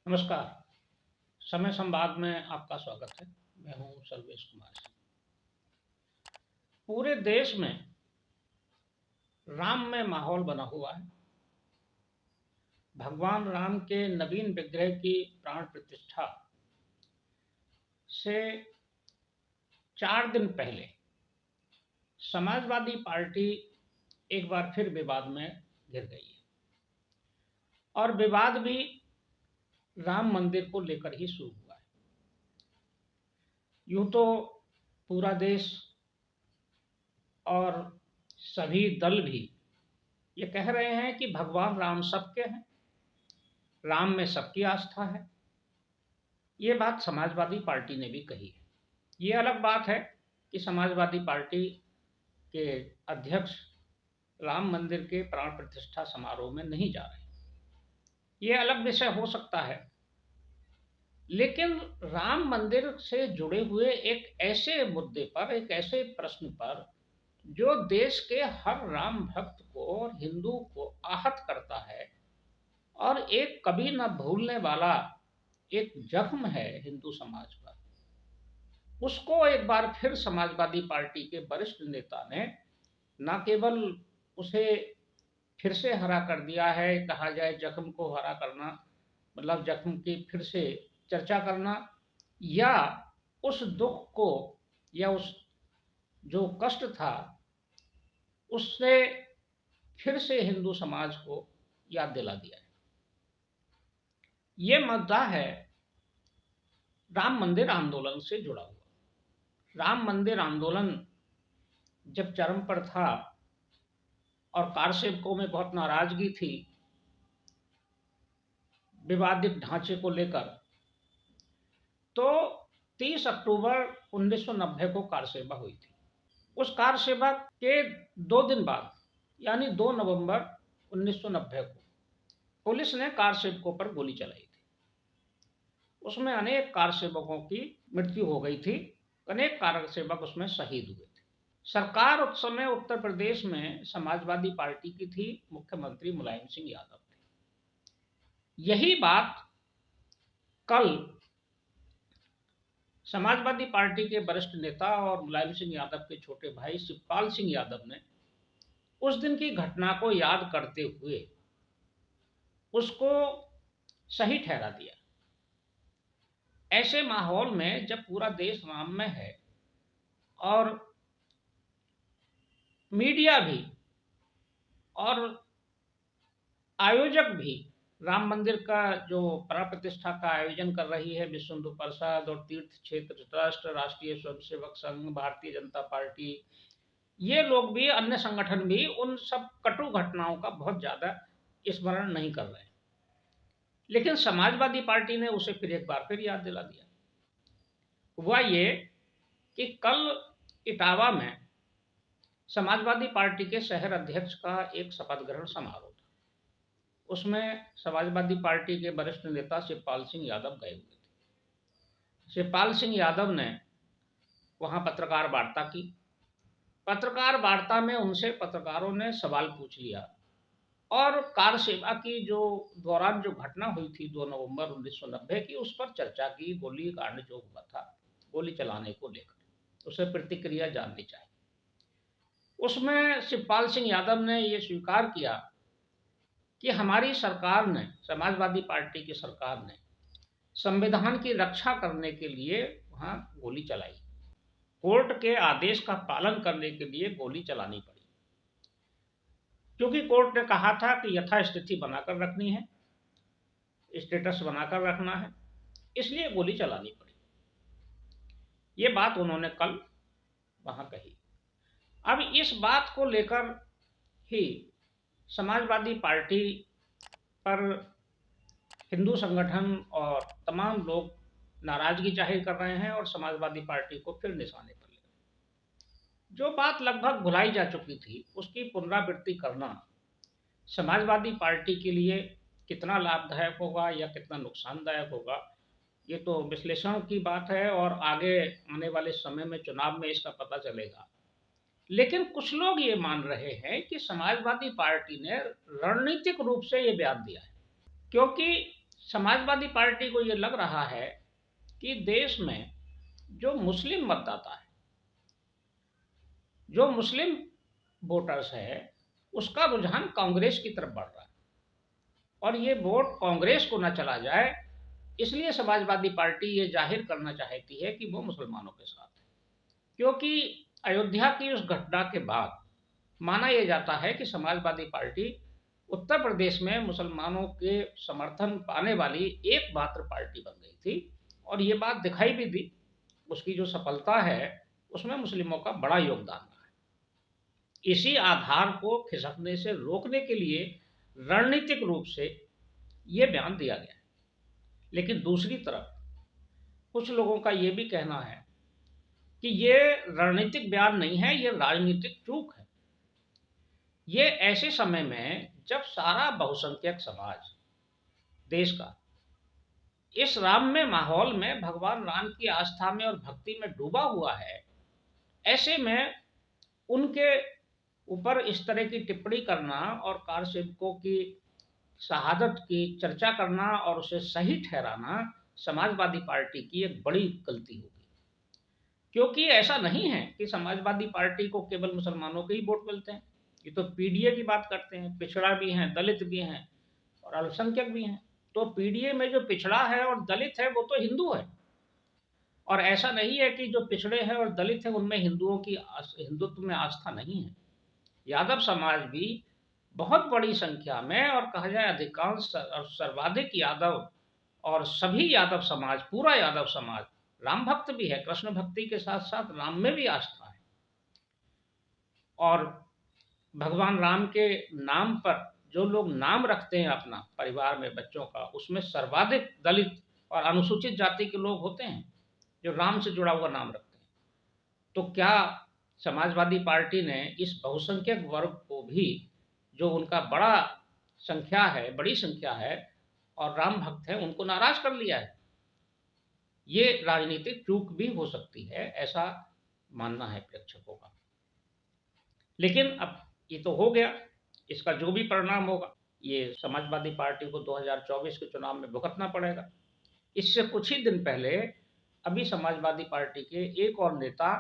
नमस्कार। समय संवाद में आपका स्वागत है। मैं हूं सर्वेश कुमार सिंह। पूरे देश में राम में माहौल बना हुआ है। भगवान राम के नवीन विग्रह की प्राण प्रतिष्ठा से 4 दिन पहले समाजवादी पार्टी एक बार फिर विवाद में घिर गई है और विवाद भी राम मंदिर को लेकर ही शुरू हुआ है। यूं तो पूरा देश और सभी दल भी ये कह रहे हैं कि भगवान राम सबके हैं, राम में सबकी आस्था है। ये बात समाजवादी पार्टी ने भी कही है। ये अलग बात है कि समाजवादी पार्टी के अध्यक्ष राम मंदिर के प्राण प्रतिष्ठा समारोह में नहीं जा रहे। ये अलग विषय हो सकता है, लेकिन राम मंदिर से जुड़े हुए एक ऐसे मुद्दे पर, एक ऐसे प्रश्न पर जो देश के हर राम भक्त को और हिंदू को आहत करता है और एक कभी न भूलने वाला एक जख्म है हिंदू समाज पर, उसको एक बार फिर समाजवादी पार्टी के वरिष्ठ नेता ने न केवल उसे फिर से हरा कर दिया है, कहा जाए जख्म को हरा करना मतलब जख्म की फिर से चर्चा करना, या उस दुख को या उस जो कष्ट था उससे फिर से हिंदू समाज को याद दिला दिया है। ये मुद्दा है राम मंदिर आंदोलन से जुड़ा हुआ। राम मंदिर आंदोलन जब चरम पर था और कारसेवकों में बहुत नाराजगी थी विवादित ढांचे को लेकर, तो 30 अक्टूबर 1990 को कारसेवा हुई थी। उस कारसेवा के 2 दिन बाद यानी 2 नवंबर 1990 को पुलिस ने कारसेवकों पर गोली चलाई थी। उसमें अनेक कारसेवकों की मृत्यु हो गई थी, अनेक कारसेवक उसमें शहीद हुए थे। सरकार उस समय उत्तर प्रदेश में समाजवादी पार्टी की थी, मुख्यमंत्री मुलायम सिंह यादव थे। यही बात कल समाजवादी पार्टी के वरिष्ठ नेता और मुलायम सिंह यादव के छोटे भाई शिवपाल सिंह यादव ने उस दिन की घटना को याद करते हुए उसको सही ठहरा दिया। ऐसे माहौल में जब पूरा देश राम में है और मीडिया भी और आयोजक भी राम मंदिर का जो प्राण प्रतिष्ठा का आयोजन कर रही है, विश्व हिंदू परिषद और तीर्थ क्षेत्र ट्रस्ट, राष्ट्रीय स्वयंसेवक संघ, भारतीय जनता पार्टी, ये लोग भी, अन्य संगठन भी उन सब कटु घटनाओं का बहुत ज्यादा स्मरण नहीं कर रहे हैं। लेकिन समाजवादी पार्टी ने उसे फिर एक बार फिर याद दिला दिया। हुआ ये कि कल इटावा में समाजवादी पार्टी के शहर अध्यक्ष का एक शपथ ग्रहण समारोह था। उसमें समाजवादी पार्टी के वरिष्ठ नेता शिवपाल सिंह यादव गए हुए थे। शिवपाल सिंह यादव ने वहां पत्रकार वार्ता की। पत्रकार वार्ता में उनसे पत्रकारों ने सवाल पूछ लिया और कार सेवा की जो दौरान जो घटना हुई थी 2 नवंबर 1990 की, उस पर चर्चा की। गोली कांड जो हुआ था, गोली चलाने को लेकर उसे प्रतिक्रिया जाननी चाहिए। उसमें शिवपाल सिंह यादव ने यह स्वीकार किया कि हमारी सरकार ने, समाजवादी पार्टी की सरकार ने संविधान की रक्षा करने के लिए वहां गोली चलाई, कोर्ट के आदेश का पालन करने के लिए गोली चलानी पड़ी, क्योंकि कोर्ट ने कहा था कि यथास्थिति बनाकर रखनी है, स्टेटस बनाकर रखना है, इसलिए गोली चलानी पड़ी। ये बात उन्होंने कल वहां कही। अब इस बात को लेकर ही समाजवादी पार्टी पर हिंदू संगठन और तमाम लोग नाराजगी जाहिर कर रहे हैं और समाजवादी पार्टी को फिर निशाने पर ले रहे हैं। जो बात लगभग भुलाई जा चुकी थी उसकी पुनरावृत्ति करना समाजवादी पार्टी के लिए कितना लाभदायक होगा या कितना नुकसानदायक होगा, ये तो विश्लेषण की बात है और आगे आने वाले समय में चुनाव में इसका पता चलेगा। लेकिन कुछ लोग ये मान रहे हैं कि समाजवादी पार्टी ने रणनीतिक रूप से ये बयान दिया है, क्योंकि समाजवादी पार्टी को ये लग रहा है कि देश में जो मुस्लिम मतदाता है, जो मुस्लिम वोटर्स है, उसका रुझान कांग्रेस की तरफ बढ़ रहा है और ये वोट कांग्रेस को न चला जाए, इसलिए समाजवादी पार्टी ये जाहिर करना चाहती है कि वो मुसलमानों के साथ है। क्योंकि अयोध्या की उस घटना के बाद माना यह जाता है कि समाजवादी पार्टी उत्तर प्रदेश में मुसलमानों के समर्थन पाने वाली एकमात्र पार्टी बन गई थी और ये बात दिखाई भी दी। उसकी जो सफलता है उसमें मुस्लिमों का बड़ा योगदान रहा है। इसी आधार को खिसकने से रोकने के लिए रणनीतिक रूप से ये बयान दिया गया है। लेकिन दूसरी तरफ कुछ लोगों का ये भी कहना है कि ये रणनीतिक बयान नहीं है, ये राजनीतिक चूक है। ये ऐसे समय में जब सारा बहुसंख्यक समाज देश का इस राममय माहौल में भगवान राम की आस्था में और भक्ति में डूबा हुआ है, ऐसे में उनके ऊपर इस तरह की टिप्पणी करना और कार सेवकों की शहादत की चर्चा करना और उसे सही ठहराना समाजवादी पार्टी की एक बड़ी गलती होगी। क्योंकि ऐसा नहीं है कि समाजवादी पार्टी को केवल मुसलमानों के ही वोट मिलते हैं। ये तो पीडीए की बात करते हैं, पिछड़ा भी हैं, दलित भी हैं और अल्पसंख्यक भी हैं। तो पीडीए में जो पिछड़ा है और दलित है वो तो हिंदू है, और ऐसा नहीं है कि जो पिछड़े हैं और दलित हैं उनमें हिंदुत्व में आस्था नहीं है। यादव समाज भी बहुत बड़ी संख्या में, और कहा जाए अधिकांश और सर्वाधिक यादव, और सभी यादव समाज, पूरा यादव समाज राम भक्त भी है। कृष्ण भक्ति के साथ साथ राम में भी आस्था है और भगवान राम के नाम पर जो लोग नाम रखते हैं अपना परिवार में बच्चों का, उसमें सर्वाधिक दलित और अनुसूचित जाति के लोग होते हैं जो राम से जुड़ा हुआ नाम रखते हैं। तो क्या समाजवादी पार्टी ने इस बहुसंख्यक वर्ग को भी, जो उनका बड़ी संख्या है और राम भक्त है, उनको नाराज कर लिया है? ये राजनीतिक चूक भी हो सकती है, ऐसा मानना है प्रेक्षकों का। लेकिन अब ये तो हो गया, इसका जो भी परिणाम होगा ये समाजवादी पार्टी को 2024 के चुनाव में भुगतना पड़ेगा। इससे कुछ ही दिन पहले अभी समाजवादी पार्टी के एक और नेता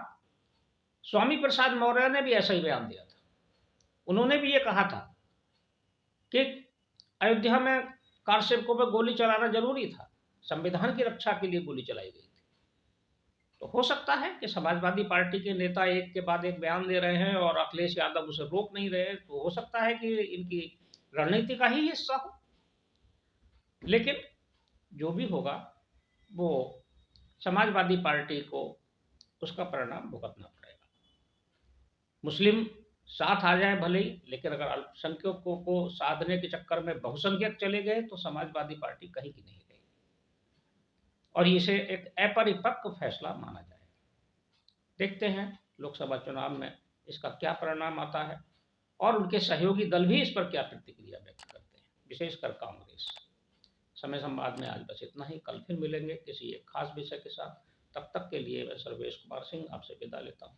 स्वामी प्रसाद मौर्य ने भी ऐसा ही बयान दिया था। उन्होंने भी ये कहा था कि अयोध्या में कार सेवकों पर गोली चलाना जरूरी था, संविधान की रक्षा के लिए गोली चलाई गई थी। तो हो सकता है कि समाजवादी पार्टी के नेता एक के बाद एक बयान दे रहे हैं और अखिलेश यादव उसे रोक नहीं रहे, तो हो सकता है कि इनकी रणनीति का ही हिस्सा हो। लेकिन जो भी होगा वो समाजवादी पार्टी को उसका परिणाम भुगतना पड़ेगा। मुस्लिम साथ आ जाए भले ही, लेकिन अगर अल्पसंख्यकों को साधने के चक्कर में बहुसंख्यक चले गए तो समाजवादी पार्टी कहीं की नहीं रहेगी और इसे एक अपरिपक्व फैसला माना जाएगा। देखते हैं लोकसभा चुनाव में इसका क्या परिणाम आता है और उनके सहयोगी दल भी इस पर क्या प्रतिक्रिया व्यक्त करते हैं, विशेषकर कांग्रेस। समय संवाद में आज बस इतना ही। कल फिर मिलेंगे किसी एक खास विषय के साथ। तब तक के लिए मैं सर्वेश कुमार सिंह आपसे विदा लेता हूँ।